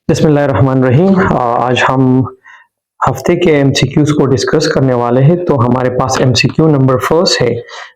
बिस्मिल्लाहिर्रहमानिर्रहीम। आज हम हफ्ते के एमसीक्यूज को डिस्कस करने वाले हैं। तो हमारे पास एमसीक्यू नंबर फर्स्ट है,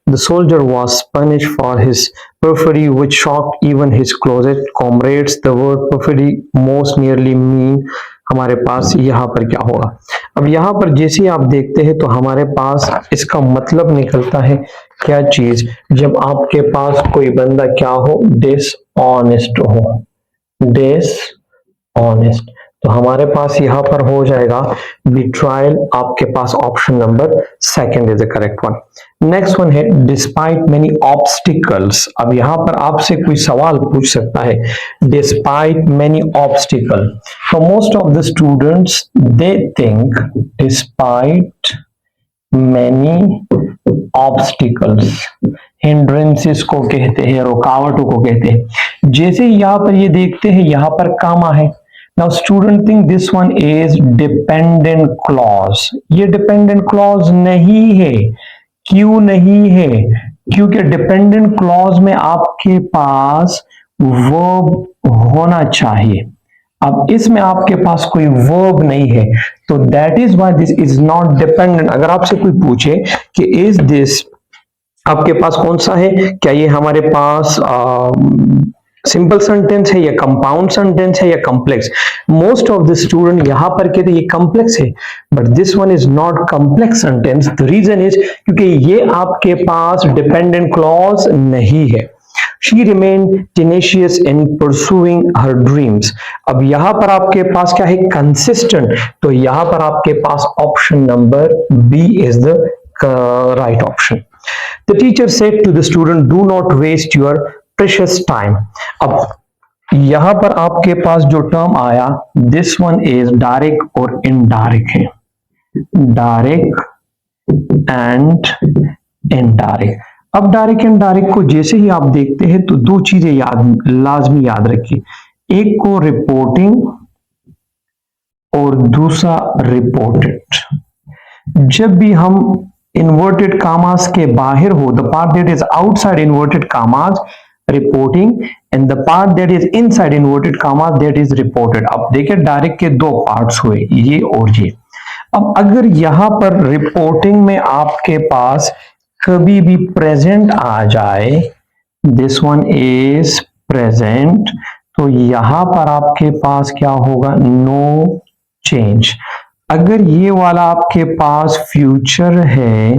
the soldier was punish for his perfidy which shocked even his closest comrades. The word perfidy most nearly mean, हमारे पास यहाँ पर क्या होगा। अब यहाँ पर जैसे आप देखते हैं तो हमारे पास इसका मतलब निकलता है क्या चीज, जब आपके पास कोई बंदा क्या हो, डिसऑनेस्ट हो, डिसऑनेस्ट। तो हमारे पास यहाँ पर हो जाएगा बिट्रायल, आपके पास option number second is the correct one. Next one है डिस्पाइट मेनी ऑब्स्टिकल्स। अब यहाँ पर आपसे कोई सवाल पूछ सकता है, डिस्पाइट मेनी ऑब्स्टिकल। तो most of the students they think despite many obstacles, hindrances को कहते हैं, रुकावटों को कहते हैं। जैसे यहाँ पर ये देखते हैं, यहाँ पर कामा है। Now student think this one is dependent clause. ये डिपेंडेंट क्लॉज नहीं है। क्यों नहीं है? क्योंकि डिपेंडेंट क्लॉज में आपके पास वर्ब होना चाहिए। अब इसमें आपके पास कोई वर्ब नहीं है, तो that is why this is not dependent. अगर आपसे कोई पूछे कि इज दिस, आपके पास कौन सा है, क्या ये हमारे पास सिंपल सेंटेंस है या कंपाउंड सेंटेंस है या complex, most of the student यहां पर कहते हैं ये कॉम्प्लेक्स है, but this one is not complex sentence. The reason is क्योंकि ये आपके पास डिपेंडेंट क्लॉज नहीं है। She remained tenacious in pursuing her dreams. अब यहां पर आपके पास क्या है, consistent। तो यहां पर आपके पास option number B is the right option. The teacher said to the student, do not waste your precious time. अब यहां पर आपके पास जो टर्म आया, this one is डायरेक्ट और इनडायरेक्ट है, डायरेक्ट एंड इनडायरेक्ट। अब डायरेक्ट एंड डायरेक्ट को जैसे ही आप देखते हैं तो दो चीजें लाजमी याद रखिए, एक को रिपोर्टिंग और दूसरा रिपोर्टेड। जब भी हम इन्वर्टेड कामास के बाहर हो, the part that is outside inverted commas reporting and the part that is inside inverted commas that is reported. अब देखिए डायरेक्ट के दो पार्ट्स हुए, ये और ये। अब अगर यहां पर रिपोर्टिंग में आपके पास कभी भी प्रेजेंट आ जाए, दिस वन इज प्रेजेंट, तो यहां पर आपके पास क्या होगा, नो चेंज। अगर ये वाला आपके पास फ्यूचर है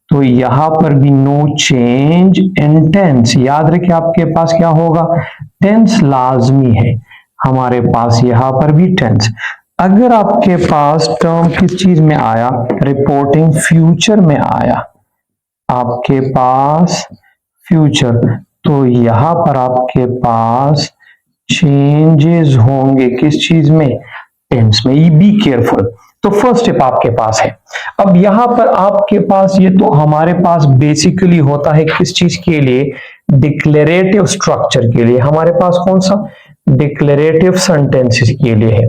तो यहां पर भी नो चेंज। इन टेंस याद रखिए आपके पास क्या होगा, टेंस लाजमी है हमारे पास, यहां पर भी टेंस। अगर आपके पास टर्म किस चीज में आया, रिपोर्टिंग फ्यूचर में आया, आपके पास फ्यूचर, तो यहां पर आपके पास चेंजेस होंगे किस चीज में, टेंस में। Be careful. तो फर्स्ट स्टेप आपके पास है। अब यहां पर आपके पास ये तो हमारे पास बेसिकली होता है किस चीज के लिए, डिक्लेरेटिव स्ट्रक्चर के लिए। हमारे पास कौन सा, डिक्लेरेटिव सेंटेंसेस के लिए है।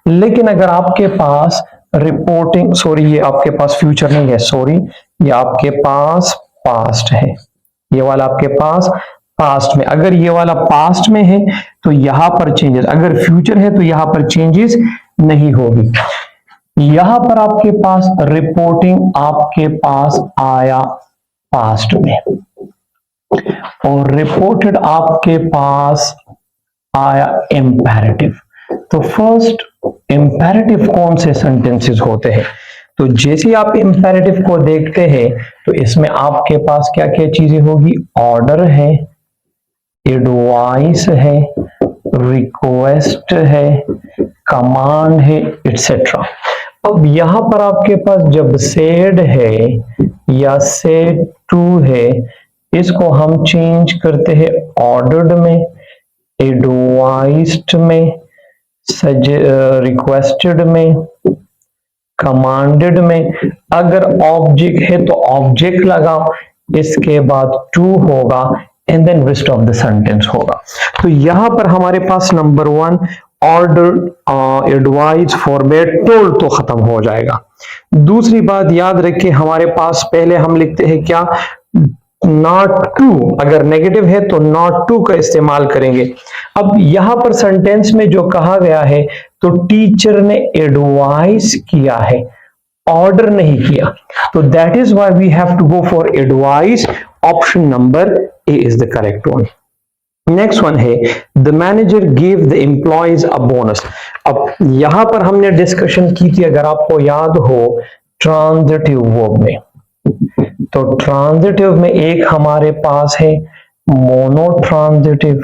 लेकिन अगर आपके पास रिपोर्टिंग, सॉरी ये आपके पास फ्यूचर नहीं है, सॉरी ये आपके पास पास्ट है, ये वाला आपके पास पास्ट में। अगर ये वाला पास्ट में है तो यहां पर चेंजेस, अगर फ्यूचर है तो यहां पर चेंजेस नहीं होगी। यहां पर आपके पास रिपोर्टिंग आपके पास आया पास्ट में और रिपोर्टेड आपके पास आया इंपेरेटिव। तो फर्स्ट इंपेरेटिव कौन से सेंटेंसेस होते हैं, तो जैसे आप इंपेरेटिव को देखते हैं तो इसमें आपके पास क्या क्या चीजें होगी, ऑर्डर है, एडवाइस है, रिक्वेस्ट है, कमांड है, एटसेट्रा। अब यहां पर आपके पास जब सेड है या सेड टू है, इसको हम चेंज करते हैं ऑर्डर्ड में, एडवाइस्ड में, रिक्वेस्टेड में, कमांडेड में। अगर ऑब्जेक्ट है तो ऑब्जेक्ट लगाओ, इसके बाद टू होगा and then rest of the sentence होगा। तो यहां पर हमारे पास number one order, advice, forbade, told तो खत्म हो जाएगा। दूसरी बात याद रखिए, हमारे पास पहले हम लिखते हैं क्या, नॉट टू, अगर नेगेटिव है तो नॉट टू का इस्तेमाल करेंगे। अब यहां पर सेंटेंस में जो कहा गया है तो टीचर ने एडवाइस किया है, ऑर्डर नहीं किया, तो that is why we have to go for advice. Option number A is the correct one. Next one है the manager give the employees a bonus. अब यहां पर हमने डिस्कशन की थी, अगर आपको याद हो, ट्रांजिटिव वर्ब में। तो ट्रांजिटिव में एक हमारे पास है monotransitive,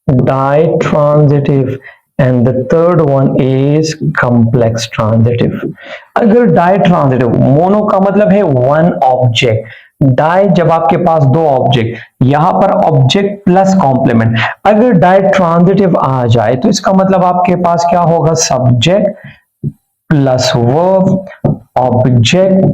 ditransitive and the third one is complex transitive. अगर डाइट्रांजिटिव, मोनो का मतलब है वन ऑब्जेक्ट, डाई जब आपके पास दो ऑब्जेक्ट, यहां पर ऑब्जेक्ट प्लस कॉम्प्लीमेंट। अगर डाइट्रांजिटिव आ जाए तो इसका मतलब आपके पास क्या होगा, subject plus verb, object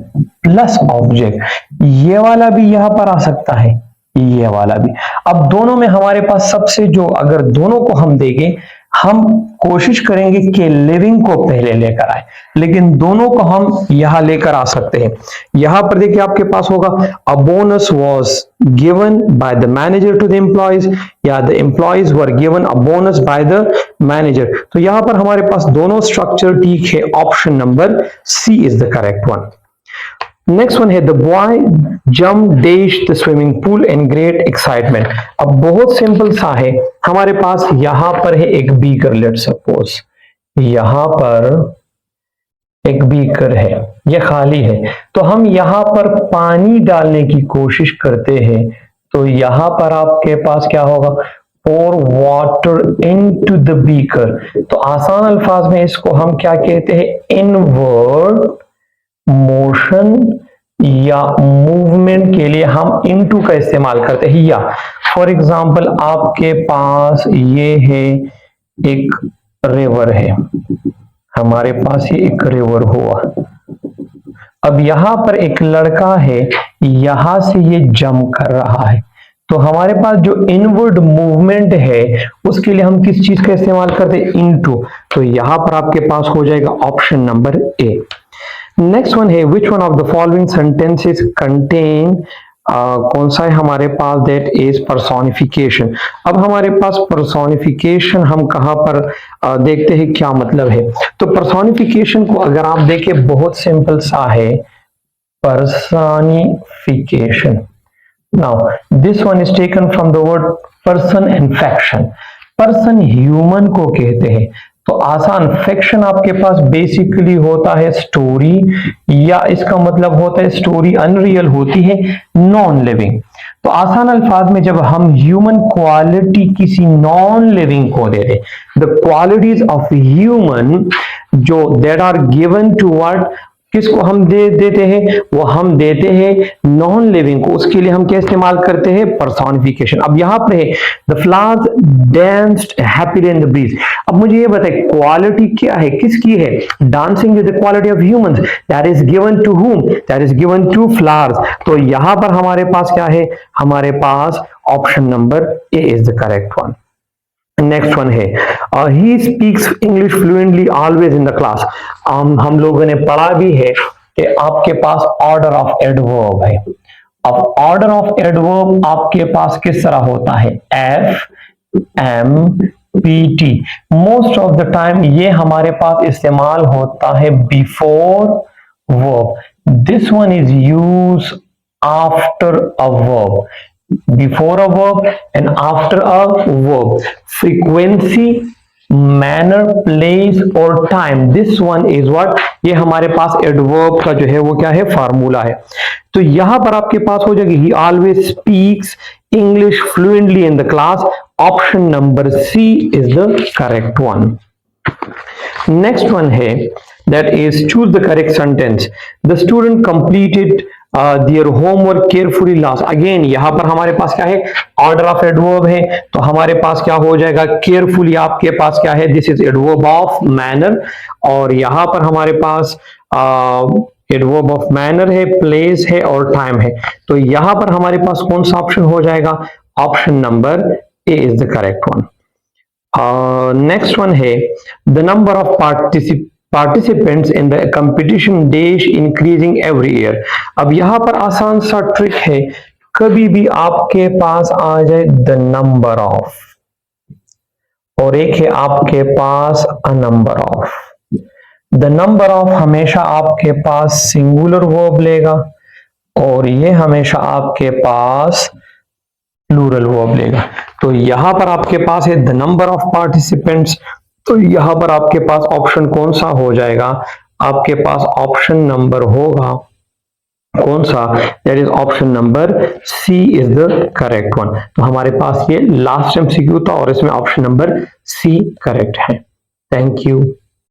plus object. ये वाला भी यहां पर आ सकता है, ये वाला भी। अब दोनों में हमारे पास सबसे जो, अगर दोनों को हम देंगे, हम कोशिश करेंगे कि लिविंग को पहले लेकर आए, लेकिन दोनों को हम यहां लेकर आ सकते हैं। यहां पर देखिए आपके पास होगा a bonus was given by the manager to the employees, या the employees were given a bonus by the manager. तो यहां पर हमारे पास दोनों स्ट्रक्चर ठीक है। Option number C is the correct one. Next one है the boy jump dash the swimming pool in great excitement. अब बहुत सिंपल सा है, हमारे पास यहां पर है एक बीकर, लेट सपोज यहां पर एक बीकर है, ये खाली है, तो हम यहां पर पानी डालने की कोशिश करते हैं। तो यहां पर आपके पास क्या होगा, pour water into the beaker। तो आसान अल्फाज में इसको हम क्या कहते हैं, इनवर्ड मोशन या मूवमेंट के लिए हम इनटू का इस्तेमाल करते हैं। या फॉर एग्जांपल आपके पास ये है, एक रिवर है, हमारे पास ये एक रिवर हुआ। अब यहां पर एक लड़का है, यहां से ये जंप कर रहा है, तो हमारे पास जो इनवर्ड मूवमेंट है उसके लिए हम किस चीज का इस्तेमाल करते हैं, इनटू। तो यहां पर आपके पास हो जाएगा option number A. Next one है which one of the following sentences contain, कौन सा है हमारे पास, दैट इज पर्सोनिफिकेशन। अब हमारे पास पर्सोनिफिकेशन हम कहां पर देखते हैं, क्या मतलब है। तो पर्सोनिफिकेशन को अगर आप देखें, बहुत सिंपल सा है, personification. Now this one is taken from the word person and faction. Person human को कहते हैं, तो आसान, फिक्शन आपके पास बेसिकली होता है स्टोरी, या इसका मतलब होता है स्टोरी अनरियल होती है, नॉन लिविंग। तो आसान अल्फाज में जब हम ह्यूमन क्वालिटी किसी नॉन लिविंग को दे दे, द क्वालिटीज ऑफ ह्यूमन जो that are given to what, किसको हम देते हैं, वो हम देते हैं नॉन लिविंग को, उसके लिए हम क्या इस्तेमाल करते हैं, पर्सोनिफिकेशन। अब यहां पे है the flowers danced happily in the breeze. अब मुझे ये बताए क्वालिटी क्या है, किसकी है, dancing is the quality of humans, that is given to whom, that is given to flowers. तो यहां पर हमारे पास क्या है, हमारे पास option number A is the correct one. Next one है he speaks English fluently always in the class. हम लोगों ने पढ़ा भी है कि आपके पास ऑर्डर ऑफ एडवर्ब है। अब ऑर्डर ऑफ एडवर्ब आपके पास किस तरह होता है, F M P T. Most of the time ये हमारे पास इस्तेमाल होता है before verb, this one is use after a verb, before a verb and after a verb. Frequency, manner, place और time, this one is what, ये हमारे पास adverb का जो है वो क्या है, फार्मूला है। तो यहां पर आपके पास हो जाएगी he always speaks English fluently in the class। Option number C is the correct one। Next one है that is choose the correct sentence। the student completed their homework carefully last। Again यहां पर हमारे पास क्या है, order of adverb है, तो हमारे पास क्या हो जाएगा, केयरफुली आपके पास क्या है, this is adverb of manner. और यहां पर हमारे पास एडवर्ब ऑफ मैनर है, प्लेस है और टाइम है। तो यहां पर हमारे पास कौन सा ऑप्शन हो जाएगा, option number A is the correct one. Next one है the number of participants in the competition dash increasing every year। अब यहां पर आसान सा ट्रिक है, कभी भी आपके पास आ जाए द नंबर ऑफ, और एक है आपके पास a number of. The number of हमेशा आपके पास सिंगुलर वर्ब लेगा, और ये हमेशा आपके पास प्लूरल वर्ब लेगा। तो यहां पर आपके पास है द नंबर ऑफ पार्टिसिपेंट्स, तो यहां पर आपके पास ऑप्शन कौन सा हो जाएगा? आपके पास ऑप्शन नंबर होगा कौन सा? That is option number C is the correct one. तो हमारे पास ये लास्ट एमसीक्यू था और इसमें ऑप्शन नंबर सी करेक्ट है। Thank you.